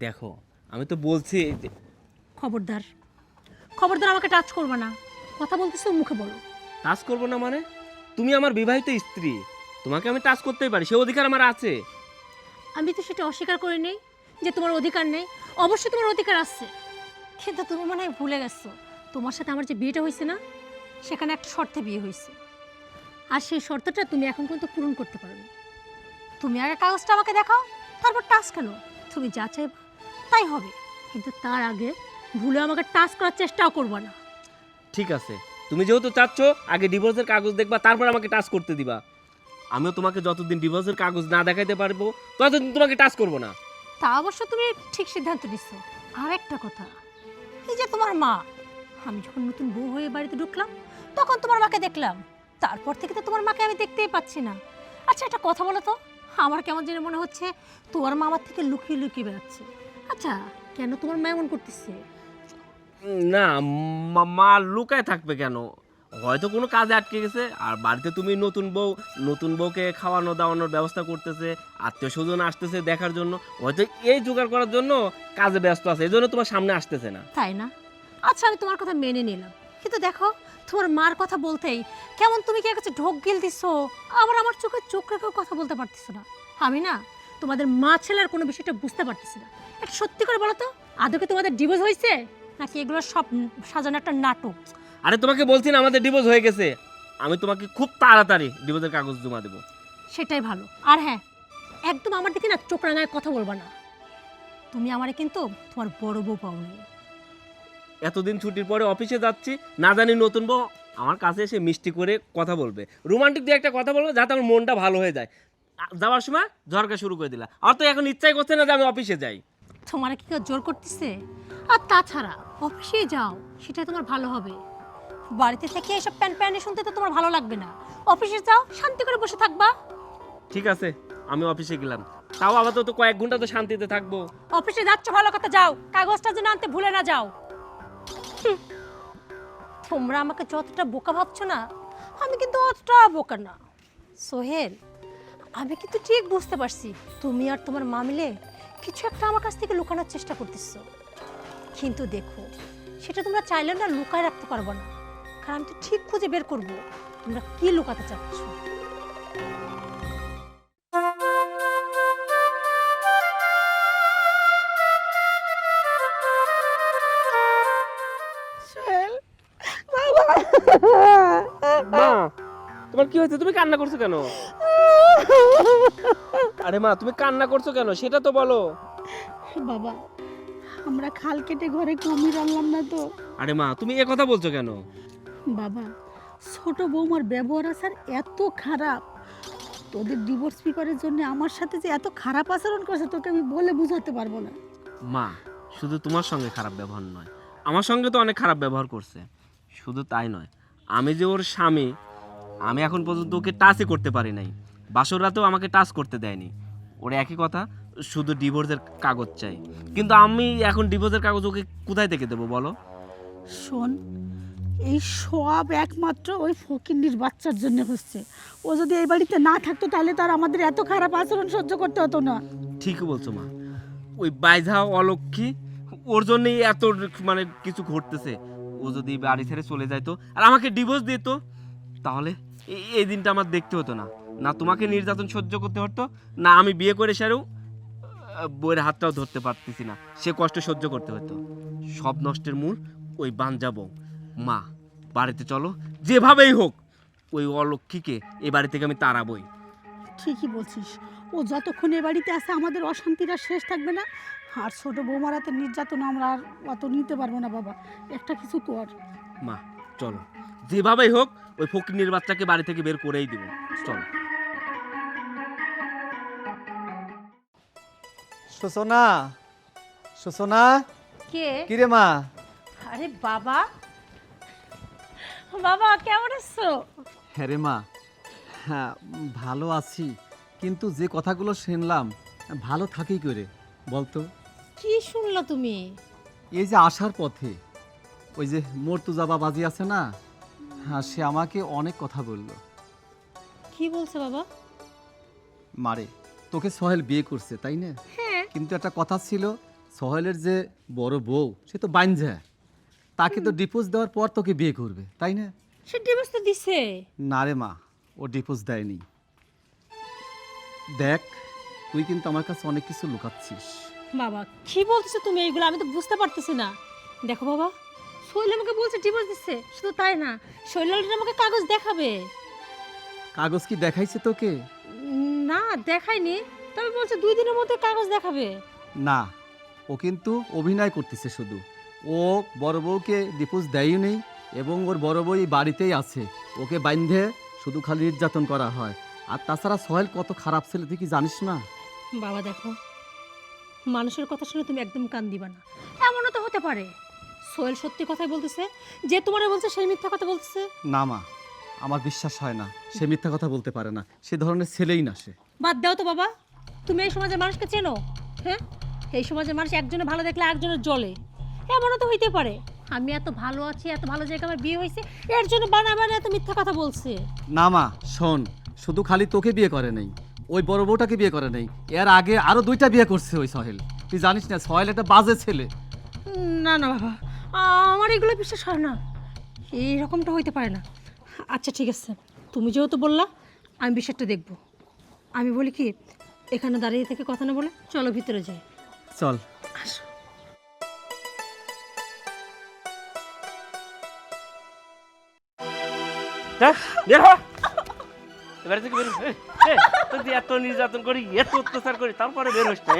দেখো, আমি তো বলছি যে খবরদার, খবরদার আমাকে টাচ করবে না। কথা বলতেছো মুখে বলো। টাচ করবো না মানে? তুমি আমার বিবাহিত স্ত্রী, তোমাকে আমি টাচ করতেই পারি, সে অধিকার আমার আছে। আমি তো সেটা অস্বীকার করি নেই যে তোমার অধিকার নেই, অবশ্যই তোমার অধিকার আছে। কিন্তু তুমি মনে হয় ভুলে গেছো, তোমার সাথে আমার যে বিয়েটা হয়েছে না, সেখানে একটা শর্তে বিয়ে হয়েছে। আর সেই শর্তটা তুমি এখন কিন্তু পূরণ করতে পারবে। তুমি আগে কাগজটা আমাকে দেখাও, তারপর টাচ কেন, তুমি যা চাইবা তাই হবে। কিন্তু তার আগে ভুলে আমাকে টাচ করার চেষ্টাও করবা না। ঠিক আছে, তুমি যেহেতু চাচ্ছ আগে ডিভোর্সের কাগজ দেখবা, তারপর আমাকে টাচ করতে দিবা। আমিও তোমাকে যতদিন ডিভোর্সের কাগজ না দেখাইতে পারবো ততদিন তোমাকে টাচ করবো না। তা অবশ্য তুমি ঠিক সিদ্ধান্ত নিচ্ছ। আর একটা কথা, এই যে তোমার মা, আমি যখন নতুন বউ হয়ে বাড়িতে ঢুকলাম তখন তোমার মাকে দেখলাম, তারপর থেকে তো তোমার মাকে আমি দেখতেই পাচ্ছি না। আচ্ছা একটা কথা বলো তো, আমার কেমন যেন মনে হচ্ছে তোমার মা আমার থেকে লুকিয়ে লুকিয়ে বেড়াচ্ছে। আচ্ছা কেন তোমার মা এমন করতেছে? না, মা লুকায় থাকবে কেন? হয়তো কোনো কাজে আটকে গেছে, আর বাড়িতে তুমি নতুন বউকে খাওয়ানো দাওয়ানোর ব্যবস্থা করতেছে, আত্মীয় স্বজন আসতেছে দেখার জন্য, হয়তো এই জোগাড় করার জন্য কাজে ব্যস্ত আছে, এই জন্য তোমার সামনে আসতেছে না। তাই না? আচ্ছা আমি তোমার কথা মেনে নিলাম, কিন্তু দেখো তোমার মার কথা বলতেই কেমন তুমি কি কাছে ঢোক গিল দিছো, আবার আমার চোখে চোখ রেখেও কথা বলতে পারতেছো না। আমি না তোমাদের মা ছেলের কোনো বিষয়টা বুঝতে পারতেছি না। একটা সত্যি করে বলো তো, আদৌ কি তোমাদের ডিভোর্স হয়েছে নাকি এগুলো সব সাজানো একটা নাটক? আরে তোমাকে বলছি না আমাদের ডিভোর্স হয়ে গেছে, আমি তোমাকে খুব তাড়াতাড়ি ডিভোর্সের কাগজ জমা দেবো। সেটাই ভালো। আর হ্যাঁ, একদম আমার দিকে না চোখ রাঙায় কথা বলবা না। তুমি আমারে কিন্তু তোমার বড় বউ পাওনি। এতদিন ছুটির পরে অফিসে যাচ্ছি, না জানি নতুন বউ আমার কাছে এসে মিষ্টি করে কথা বলবে, রোমান্টিক দিয়ে একটা কথা বলবে যাতে আমার মনটা ভালো হয়ে যায়। যাওয়ার সময় ঝরকা শুরু করে দিলা, আর তো এখন ইচ্ছাই করছে না যে আমি অফিসে যাই। তোমার কি কেউ জোর করতেছে? আর তাছাড়া অফিসে যাও, সেটাই তোমার ভালো হবে। বাড়িতে থেকে এসব প্যান প্যানে শুনতে তো তোমার ভালো লাগবে না। অফিসে যাও, শান্তি করে বসে থাকবা। ঠিক আছে, আমি অফিসে গেলাম, তাও আবার তো কয়েক ঘন্টা তো শান্তিতে থাকবো। অফিসে যাচ্ছ ভালো কথা, যাও, কাগজটা যেন আনতে ভুলে না যাও। হুম, তোমরা আমাকে যতটা বোকা ভাবছো না, আমি কিন্তু অতটা বোকা না। সোহেল, আমি কিন্তু ঠিক বুঝতে পারছি তুমি আর তোমার মা মিলে কিছু একটা আমার কাছ থেকে লুকানোর চেষ্টা করতেছো। কিন্তু দেখো, সেটা তোমরা চাইলেও না লুকায় রাখতে পারবো না, কারণ আমি তো ঠিক খুঁজে বের করবো তোমরা কি লুকাতে চাচ্ছ। মা, তোমার কি হয়েছে? তুমি কান্না করছো কেন? আরে মা, তুমি কান্না করছো কেন সেটা তো বলো। বাবা, আমরা খাল কেটে ঘরে কুমির আনলাম না তো। আরে মা, তুমি এ কথা বলছো কেন? বাবা, ছোট বৌমার ব্যবহার আচার এত খারাপ, তোদের ডিভোর্স পেপারের জন্য আমার সাথে যে এত খারাপ আচরণ করছে তোকে আমি বলে বোঝাতে পারবো না। মা, শুধু তোমার সঙ্গে খারাপ ব্যবহার নয়, আমার সঙ্গে তো অনেক খারাপ ব্যবহার করছে। শুধু তাই নয়, আমি যে ওর স্বামী, আমি এখন পর্যন্ত ওকে টাচই করতে পারি নাই, বাসর রাতেও আমাকে টাচ করতে দেয়নি। ওর একই কথা, শুধু ডিভোর্সের কাগজ চাই। কিন্তু আমি এখন ডিভোর্সের কাগজ ওকে কোথায় থেকে দেবো বলো? শোন, এই সব একমাত্র ওই ফকিন্নির বাচ্চার জন্য হচ্ছে। ও যদি এই বাড়িতে না থাকতো তাহলে তার আমাদের এত খারাপ আচরণ সহ্য করতে হতো না। ঠিকই বলছো মা, ওই বাইঝা অলক্ষী, ওর জন্যই এত মানে কিছু ঘটতেছে। ও যদি বাড়ি ছেড়ে চলে যাইতো আর আমাকে ডিভোর্স দিত, তাহলে এই দিনটা আমার দেখতে হতো না। না তোমাকে নির্যাতন সহ্য করতে হতো, না আমি বিয়ে করে সেরেও বইয়ের হাতটাও ধরতে পারতেছি না, সে কষ্ট সহ্য করতে হতো। সব নষ্টের মূল ওই বাঞ্জা বউ। মা, বাড়িতে চলো, যেভাবেই হোক ওই অলক্ষীকে এ বাড়ি থেকে আমি তাড়াবই। ঠিকই বলছিস, ও যতক্ষণ এ বাড়িতে আছে আমাদের অশান্তিটা শেষ থাকবে না। আর ছোট বৌমার হাতে নির্যাতন আমরা আর অত নিতে পারবো না। বাবা, একটা কিছু কর। মা চলো, যেভাবেই হোক ওই ফকিন্নির বাচ্চাকে বাড়ি থেকে বের করেই দিব, চলো। সূচনা, সূচনা, কে? কিরে মা? আরে বাবা, বাবা কেমন আছো? হ্যাঁ রে মা, হ্যাঁ ভালো আছি, কিন্তু যে কথাগুলো শুনলাম ভালো থাকি করে বলতো। কি শুনলো তুমি? এই যে আসার পথে ওই যে মর্তুজা বাবাজি আছে না, হ্যাঁ সে আমাকে অনেক কথা বলল। কি বলছে বাবা? মারে, তোকে সোহেল বিয়ে করছে তাই না? হ্যাঁ। কিন্তু একটা কথা ছিল, সোহেলের যে বড় বউ সে তো বাইনঝা, তাকে তো ডিভোর্স দেওয়ার পর তোকে বিয়ে করবে তাই না? সে ডিভোর্স তো দিছে। না রে মা, ও ডিভোর্স দেয়নি। দেখ, তুই কিন্তু আমার কাছে অনেক কিছু লুকাচ্ছিস। বাবা কি বলতেছো তুমি এইগুলো? আমি তো বুঝতে পারতেছি না। দেখো বাবা, শৈল আমাকে বলছে ডিভোর্স দিচ্ছে, শুধু তাই না, শৈল আমাকে কাগজ দেখাবে। কাগজ কি দেখাইছে তোকে? না দেখায়নি, তবে বলছে 2 দিনের মধ্যে কাগজ দেখাবে। না, ও কিন্তু অভিনয় করতেছে শুধু। ও বড় বউকে ডিভোর্স দেয়ই নেই, এবং ওর বড় বউ এই বাড়িতেই আছে। ওকে বাইন্ধে শুধু খালি নির্যাতন করা হয়। আর তাছাড়া সোহেল কত খারাপ ছেলে তুই কি জানিস না? বাবা দেখো, মানুষের কথা শুনে তুমি একদম কান দিবা না। এমনও তো হতে পারে সোহেল সত্যি কথাই বলতেছে, যে তোমারে বলছে সেই মিথ্যা কথা বলতেছে। না মা, আমার বিশ্বাস হয় না, সে মিথ্যা কথা বলতে পারে না। সে ধরনের ছেলেই না সে। বাদ দাও তো বাবা, তুমি এই সমাজের মানুষকে চেনো? হ্যাঁ, এই সমাজের মানুষ একজনে ভালো দেখলে আরেকজনের জ্বলে। এমনও তো হইতে পারে আমি এত ভালো আছি, এত ভালো জায়গায় আমার বিয়ে হয়েছে, এর জন্য বানাবানা এত মিথ্যা কথা বলছে। না মা শোন, শুধু খালি তোকে বিয়ে করে নেই, ওই বড় বউটাকে বিয়ে করে নেই, এর আগে আরো 2টা বিয়ে করছে ওই সোহেল। তুই জানিস না সোহেল একটা বাজে ছেলে। না না বাবা, আমার এগুলো বিশ্বাস হয় না, এইরকমটা হইতে পারে না। আচ্ছা ঠিক আছে, তুমি যেহেতু বললা আমি বিষয়টা দেখব। আমি বলি কি, এখানে দাঁড়িয়ে থেকে কথা না বলে চলো ভিতরে যাই। চল। আসো। যা, বের হ। এবারে থেকে বের হ। তোর দিয়ে এত নির্যাতন করি, এত অত্যাচার করি, তারপরে বের হস না?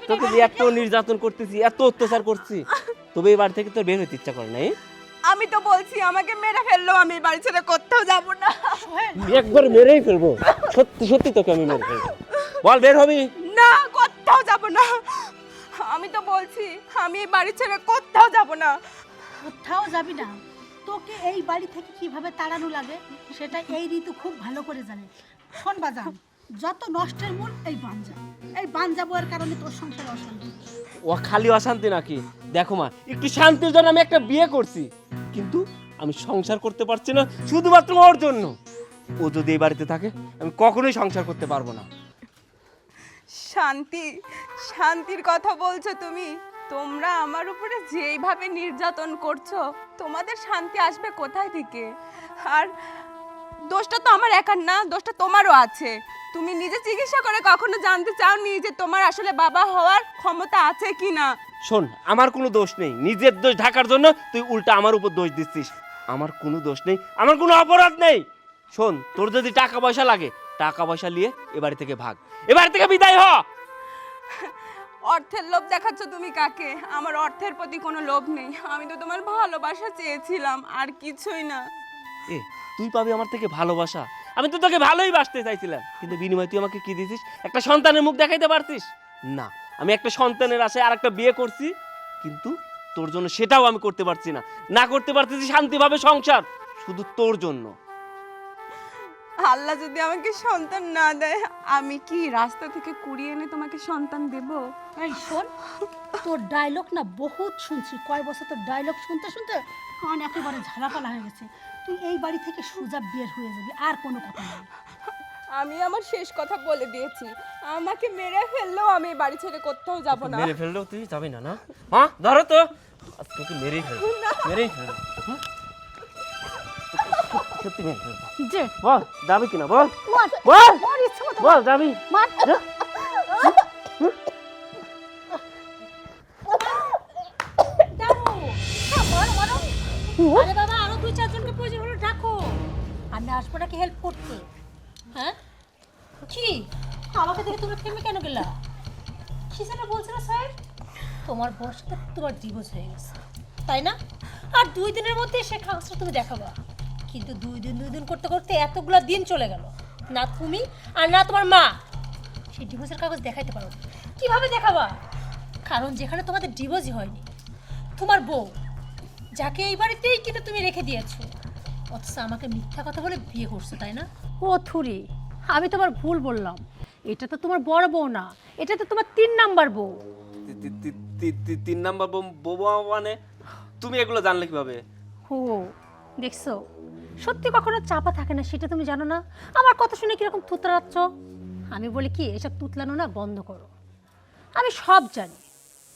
তোকে দিয়ে এত নির্যাতন করতেছি, এত অত্যাচার করছি, তবে এই বাড়ি থেকে তোর বের হইতে ইচ্ছা করে নাই? আমি তো বলছি আমাকে মেরে ফেললো, আমি এই বাড়ি ছেড়ে কোথাও যাব না। একবার মেরেই ফেলবো, সত্যি সত্যি তোকে আমি মেরে ফেলবো। বল বের হবি? না, কোথাও যাব না। আমি তো বলছি আমি এই বাড়ি ছেড়ে কোথাও যাব না। কোথাও যাবি না। তোকে এই বাড়ি থেকে কিভাবে তাড়ানো লাগে সেটা এই ঋতু খুব ভালো করে জানে। শোন বাজান, যত নষ্টের মূল এই বাঞ্জা। এই বাঞ্জা বউয়ের কারণে তোর সংসারে অশান্তি। ও খালি অশান্তি নাকি? দেখো মা, একটু শান্তির জন্য আমি একটা বিয়ে করছি, কিন্তু আমি সংসার করতে পারছি না শুধুমাত্র ওর জন্য। ও যদি এই বাড়িতে থাকে আমি কখনোই সংসার করতে পারবো না। শান্তি, শান্তির কথা বলছো তুমি? তোমরা আমার উপরে যেইভাবে নির্যাতন করছো, তোমাদের শান্তি আসবে কোথায় থেকে? আর দোষটা তো আমার একার না, দোষটা তোমারও আছে। তুমি নিজে চিকিৎসা করে কখনো জানতে চাওনি যে তোমার আসলে বাবা হওয়ার ক্ষমতা আছে কি না? শোন, আমার কোনো দোষ নেই, নিজের দোষ ঢাকার জন্য তুই উল্টা আমার উপর দোষ দিচ্ছিস। আমার কোনো দোষ নেই, আমার কোনো অপরাধ নেই। শোন, তোর যদি টাকা পয়সা লাগে, টাকা পয়সা নিয়ে এ বাড়ি থেকে ভাগ, এ বাড়ি থেকে বিদায় হ। অর্থের লোভ দেখাচ্ছ তুমি কাকে? আমার অর্থের প্রতি কোনো লোভ নেই, আমি তো তোমার ভালোবাসা চেয়েছিলাম, আর কিছুই না। এ, তুই পাবি আমার থেকে ভালোবাসা? আমি তো তোকে ভালোই বাসতে চাইছিলাম, কিন্তু বিনিময়ে তুই আমাকে কি দিছিস? একটা সন্তানের মুখ দেখাইতে পারতিস না। আমি একটা সন্তানের আশায় আর একটা বিয়ে করছি, কিন্তু তোর জন্য সেটাও আমি করতে পারছি না। না করতে পারতেছি শান্তিভাবে সংসার, শুধু তোর জন্য। আল্লাহ যদি আমাকে সন্তান না দেয়, আমি কি রাস্তা থেকে কুড়িয়ে এনে তোমাকে সন্তান দেব? এই শোন, তোর ডায়লগ না বহুত শুনছি, কয় বছর তোর ডায়লগ শুনতে শুনতে কান একেবারে ঝাড়াপালা হয়ে গেছে। তুই এই বাড়ি থেকে সোজা বের হয়ে যাবি, আর কোনো কথা নেই। আমি আমার শেষ কথা বলে দিয়েছি, আমাকে মেরে ফেললেও আমি এই বাড়ি ছেড়ে কোথাও যাব না। মেরে ফেললেও তুই যাবি না? না, হ্যাঁ ধরো তো, আজকে কি মেরেই ফেলবো, মেরেই ফেলবো। সত্যি মেরে ফেলবো। যে বল যাবি কিনা, বল মার, বল মার ইচ্ছে মতো বল যাবি? মার। যা। আরে বাবা, আরো 2-4 জনকে প্রয়োজন হলে ডাকো, আমি আসবো নাকি হেল্প করতে? হ্যাঁ কি, আমাকে দেখে তুমি থেমে কেন গেলা? কি যেন বলছিল স্যার, তোমার বউর সাথে তোমার ডিভোর্স হয়ে গেছে তাই না? আর 2 দিনের মধ্যে সে কাগজটা তুমি দেখাবা। কিন্তু 2 দিন করতে করতে এতগুলা দিন চলে গেল, না তুমি আর না তোমার মা সেই ডিভোর্সের কাগজ দেখাইতে পারো। কিভাবে দেখাবা? কারণ যেখানে তোমাদের ডিভোর্সই হয়নি, তোমার বউ যাকে এই বাড়িতেই কিন্তু তুমি রেখে দিয়েছো, অথচ আমাকে মিথ্যা কথা বলে বিয়ে করছো তাই না? ও থুরি, আমি তোমার ভুল বললাম। এটা তো তোমার বড় বউ না, এটা তো তোমার 3 নাম্বার বউ। 3 নাম্বার বউ মানে? তুমি এগুলো জানলে কিভাবে? ও দেখছো, সত্যি কখনো চাপা থাকে না, সেটা তুমি জানো না? আমার কথা শুনে কিরকম তুতলাচ্ছ। আমি বলি কি, এসব তুতলানো না বন্ধ করো। আমি সব জানি।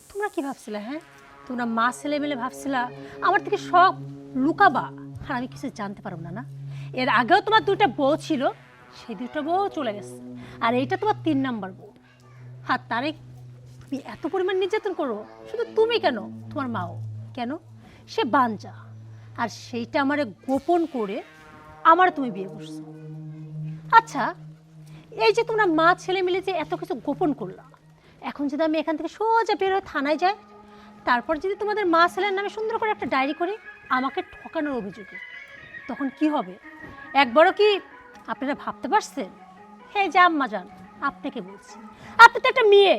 তোমরা কি ভাবছিলা? হ্যাঁ, তোমরা মা ছেলে মিলে ভাবছিলা আমার থেকে সব লুকাবা, আর আমি কিছু জানতে পারবো না? না, এর আগেও তোমার 2টা বউ ছিল, সেই 2টা বউ চলে গেছে, আর এইটা তোমার 3 নাম্বার বউ। আর তারে তুমি এত পরিমাণ নির্যাতন করো, শুধু তুমি কেন, তোমার মাও কেন, সে বাঞ্জা, আর সেইটা আমারে গোপন করে আমার তুমি বিয়ে করছো। আচ্ছা, এই যে তোমরা মা ছেলে মিলে যে এত কিছু গোপন করলা, এখন যদি আমি এখান থেকে সোজা বের হয়ে থানায় যাই, তারপর যদি তোমাদের মা ছেলের নামে সুন্দর করে একটা ডায়েরি করি আমাকে ঠকানোর অভিযোগে, তখন কি হবে একবারও কি আপনারা ভাবতে পারছেন? হে যে আম্মা যান, আপনাকে বলছি, আপনি তো একটা মেয়ে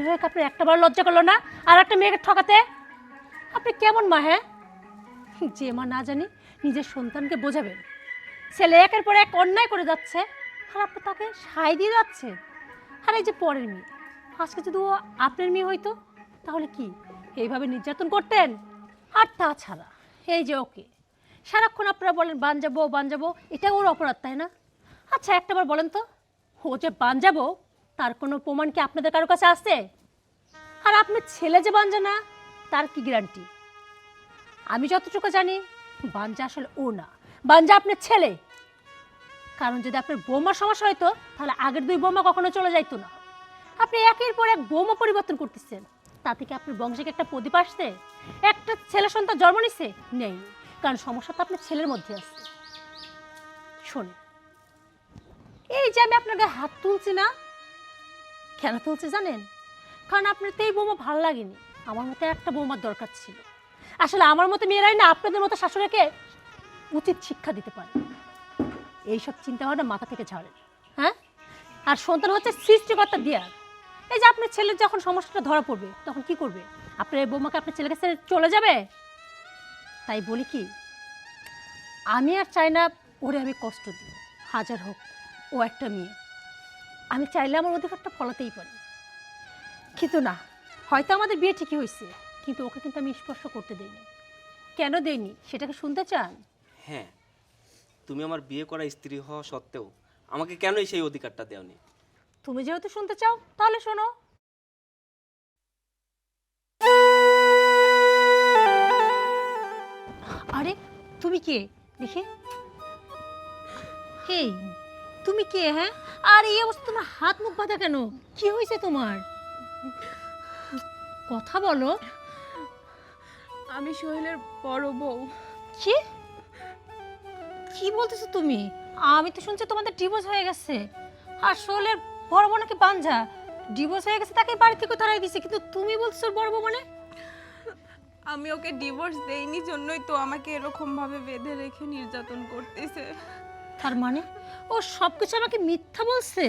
হয়ে আপনার একটাবার লজ্জা করলো না আর একটা মেয়েকে ঠকাতে? আপনি কেমন মা? হ্যাঁ, যে মা না জানি নিজের সন্তানকে বোঝাবেন, ছেলে একের পর এক অন্যায় করে যাচ্ছে আর আপনি তাকে সায় দিয়ে যাচ্ছে। আর এই যে পরের মেয়ে, আজকে যদি ও আপনার মেয়ে হইতো তাহলে কি এইভাবে নির্যাতন করতেন? আর তাছাড়া এই যে ওকে সারাক্ষণ আপনারা বলেন বানজাবো, এটা ওর অপরাধ, তাই না? আচ্ছা একটাবার বলেন তো, ও যে বানজাবো তার কোনো প্রমাণ কি আপনাদের কারো কাছে আছে? আর আপনার ছেলে যে বাঞ্জা না, তার কি গ্যারান্টি? আমি যতটুকু জানি বাঞ্জা আসলে ও না, বাঞ্জা আপনার ছেলে। কারণ যদি আপনার বৌমার সমস্যা হইতো তাহলে আগের 2 বৌমা কখনো চলে যাইতো না। আপনি একের পর এক বৌমা পরিবর্তন করতেছেন, তাতে কি আপনার বংশে একটা প্রদীপ আসছে? একটা ছেলে সন্তান জন্ম নিচ্ছে? নেই, কারণ সমস্যা তো আপনার ছেলের মধ্যে আছে। শোনেন, এই যে আমি আপনার গায়ে হাত তুলছি না, কেন তুলছি জানেন? কারণ আপনার তো এই বৌমা ভালো লাগেনি, আমার মতো একটা বৌমার দরকার ছিল। আসলে আমার মতো মেয়েরাই না আপনাদের মতো শাশুড়িকে উচিত শিক্ষা দিতে পারে। এইসব চিন্তা ভাবনা মাথা থেকে ঝাড়েন। হ্যাঁ, আর সন্তান হচ্ছে সৃষ্টিকর্তা দেয়ার। এই যে আপনার ছেলের যখন সমস্যাটা ধরা পড়বে তখন কি করবে? আপনার এই বৌমাকে আপনার ছেলের কাছে চলে যাবে? তাই বলি কি, আমি আর চাই না ওরে আমি কষ্ট দিই, হাজার হোক ও একটা মেয়ে। আমি চাইলে আমার অধিকারটা ফলাতেই পারি, কিন্তু না, হয়তো আমাদের বিয়ে ঠিকই হয়েছে, কিন্তু ওকে কিন্তু আমি স্পর্শ করতে দেইনি। কেন দেইনি সেটাকে শুনতে চান? হ্যাঁ, তুমি আমার বিয়ে করা স্ত্রী হওয়া সত্ত্বেও আমাকে কেনই সেই অধিকারটা দেওনি? তুমি যেহেতু শুনতে চাও তাহলে শোনো। আরে তুমি কে দেখে? হে, তুমি কে? হ্যাঁ, আর এই অবস্থা তোমার হাত মুখ বাঁধা কেন? কি হয়েছে তোমার? কথা বলো। আমি সোহেলের বড় বউ। কি কি বলতেছো তুমি? আমি তো শুনছি তোমাদের ডিভোর্স হয়ে গেছে, আর সোহেলের বড় বোন নাকি বাঞ্জা, ডিভোর্স হয়ে গেছে, তাকে বাড়ি থেকে তাড়াই দিছে, কিন্তু তুমি বলছো ওর বড় বউ মানে? আমি ওকে ডিভোর্স দেইনি জন্যই তো আমাকে এরকম ভাবে বেঁধে রেখে নির্যাতন করতেছে। তার মানে ও সবকিছু আমাকে মিথ্যা বলছে?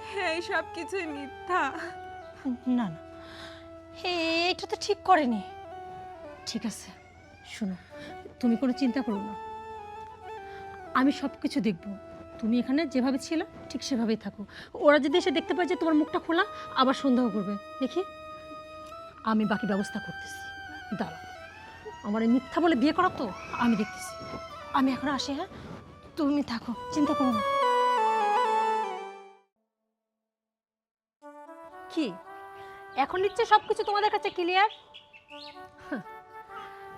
হ্যাঁ, সব কিছুই মিথ্যা। না না, এটা তো ঠিক করেনি। ঠিক আছে শোনো, তুমি কোনো চিন্তা করো না, আমি সব কিছু দেখব। তুমি এখানে যেভাবে ছিল ঠিক সেভাবেই থাকো। ওরা যদি এসে দেখতে পায় যে তোমার মুখটা খোলা, আবার সন্দেহ করবে। দেখি আমি বাকি ব্যবস্থা করতেছি, দাঁড়াও। আমার এই মিথ্যা বলে বিয়ে করা তো আমি দেখতেছি। আমি এখন আসি। হ্যাঁ, তুমি থাকো, চিন্তা করো না। কি এখন নিচ্ছে সবকিছু তোমাদের কাছে ক্লিয়ার?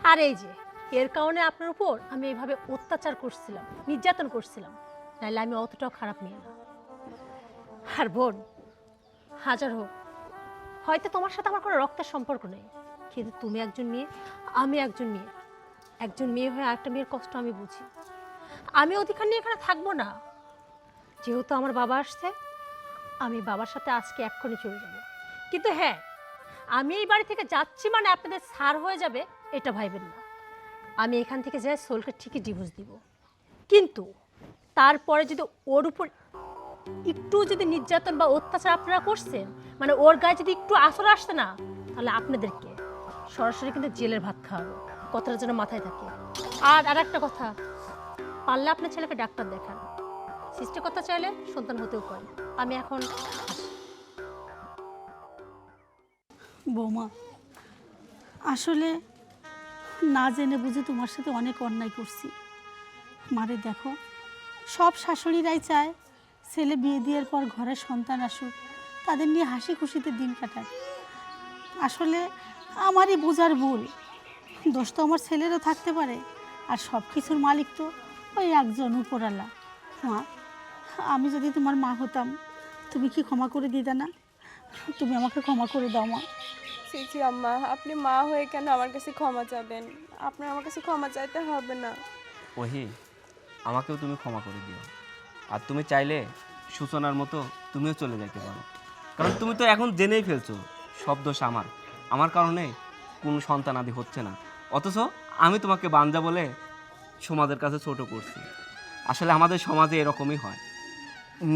আর এই যে এর কারণে আপনার উপর আমি এইভাবে অত্যাচার করছিলাম, নির্যাতন করছিলাম, নাহলে আমি অতটাও খারাপ মেয়ে না। আর বোন, হাজার হোক হয়তো তোমার সাথে আমার কোনো রক্তের সম্পর্ক নেই, কিন্তু তুমি একজন মেয়ে, আমি একজন মেয়ে। একজন মেয়ে হয়ে আরেকটা মেয়ের কষ্ট আমি বুঝি। আমি অধিকার নিয়ে এখানে থাকবো না। যেহেতু আমার বাবা আসছে, আমি বাবার সাথে আজকে এক্ষুনি চলে যাব। কিন্তু হ্যাঁ, আমি এই বাড়ি থেকে যাচ্ছি মানে আপনাদের ছাড় হয়ে যাবে এটা ভাইবেন না। আমি এখান থেকে যাই সোলকে ঠিকই ডিভোর্স দিব, কিন্তু তারপরে যদি ওর উপর একটু যদি নির্যাতন বা অত্যাচার আপনারা করছেন, মানে ওর গায়ে যদি একটু আসর আসছে না, তাহলে আপনাদেরকে সরাসরি কিন্তু জেলের ভাত খাওয়াবো। কথাটা যেন মাথায় থাকে। আর একটা কথা, পারলে আপনার ছেলেকে ডাক্তার দেখান। সৃষ্টিকর্তা চাইলে সন্তান হতেও পারে। আমি এখন বৌমা, আসলে না জেনে বুঝে তোমার সাথে অনেক অন্যায় করছি। মারে দেখো, সব শাশুড়িরাই চায় ছেলে বিয়ে দেওয়ার পর ঘরে সন্তান আসুক, তাদের নিয়ে হাসি খুশিতে দিন কাটায়। আসলে আমারই বোঝার ভুল। দোষ তো আমার ছেলেরও থাকতে পারে, আর সব কিছুর মালিক তো ওই একজন উপরালা। মা, আমি যদি তোমার মা হতাম, তুমি কি ক্ষমা করে দিতে না? তুমি আমাকে ক্ষমা করে দাও মা। ছি আম্মা, আপনি মা হয়ে কেন আমার কাছে ক্ষমা চাবেন? আপনার আমার কাছে ক্ষমা চাইতে হবে না। ওহি, আমাকেও তুমি ক্ষমা করে দিও। আর তুমি চাইলে সূচনার মতো তুমিও চলে যেতে পারো, কারণ তুমি তো এখন জেনেই ফেলছো সব দোষ আমার কারণে কোনো সন্তানাদি হচ্ছে না। অথচ আমি তোমাকে বাঞ্জা বলে সমাজের কাছে ছোট করছি। আসলে আমাদের সমাজে এরকমই হয়,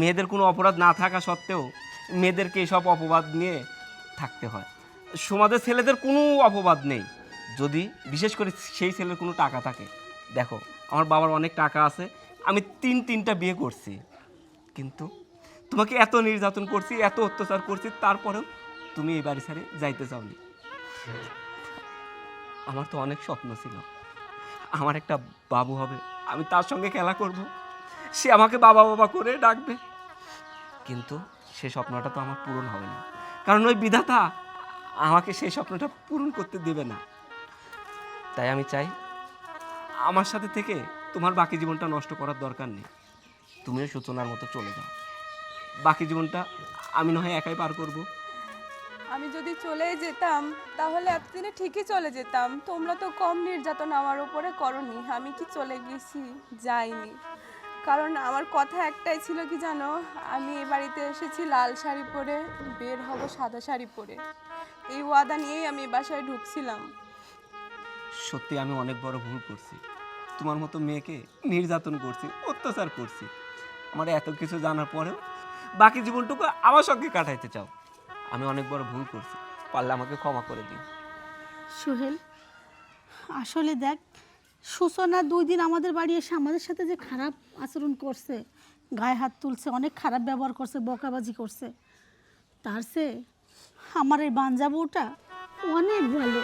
মেয়েদের কোনো অপরাধ না থাকা সত্ত্বেও মেয়েদেরকে এসব অপবাদ নিয়ে থাকতে হয়। সমাজের ছেলেদের কোনো অপবাদ নেই, যদি বিশেষ করে সেই ছেলের কোনো টাকা থাকে। দেখো, আমার বাবার অনেক টাকা আছে, আমি তিনটা বিয়ে করছি, কিন্তু তোমাকে এত নির্যাতন করছি, এত অত্যাচার করছি, তারপরেও তুমি এই বাড়ি ছেড়ে যাইতে চাওনি। আমার তো অনেক স্বপ্ন ছিল, আমার একটা বাবু হবে, আমি তার সঙ্গে খেলা করব, সে আমাকে বাবা বাবা করে ডাকবে। কিন্তু সেই স্বপ্নটা তো আমার পূরণ হবে না, কারণ ওই বিধাতা আমাকে সেই স্বপ্নটা পূরণ করতে দেবে না। তাই আমি চাই আমার সাথে থেকে তোমার বাকি জীবনটা নষ্ট করার দরকার নেই, তুমিও সূচনার মতো চলে যাও। বাকি জীবনটা আমি না হয় একাই পার করব। আমি যদি চলে যেতাম তাহলে এতদিনে ঠিকই চলে যেতাম। তোমরা তো কম নির্যাতন আমার উপরে করনি। আমি কি চলে গেছি? যাইনি। কারণ আমার কথা একটাই ছিল কি জানো, আমি এই বাড়িতে এসেছি লাল শাড়ি পরে, বের হব সাদা শাড়ি পরে। এই ওয়াদা নিয়েই আমি এই বাসায় ঢুকছিলাম। সত্যি আমি অনেক বড় ভুল করছি, তোমার মতো মেয়েকে নির্যাতন করছি, অত্যাচার করছি। আমার এত কিছু জানার পরেও বাকি জীবনটুকু আমার সঙ্গে কাটাইতে চাও। আমি অনেক বড় ভুল করছি, পারলে আমাকে ক্ষমা করে দিও। সোহেল, আসলে দেখ, সূচনা 2 দিন আমাদের বাড়ি এসে আমাদের সাথে যে খারাপ আচরণ করছে, গায়ে হাত তুলছে, অনেক খারাপ ব্যবহার করছে, বকাবাজি করছে, তার চেয়ে আমার এই বাঞ্জা বউটা অনেক ভালো।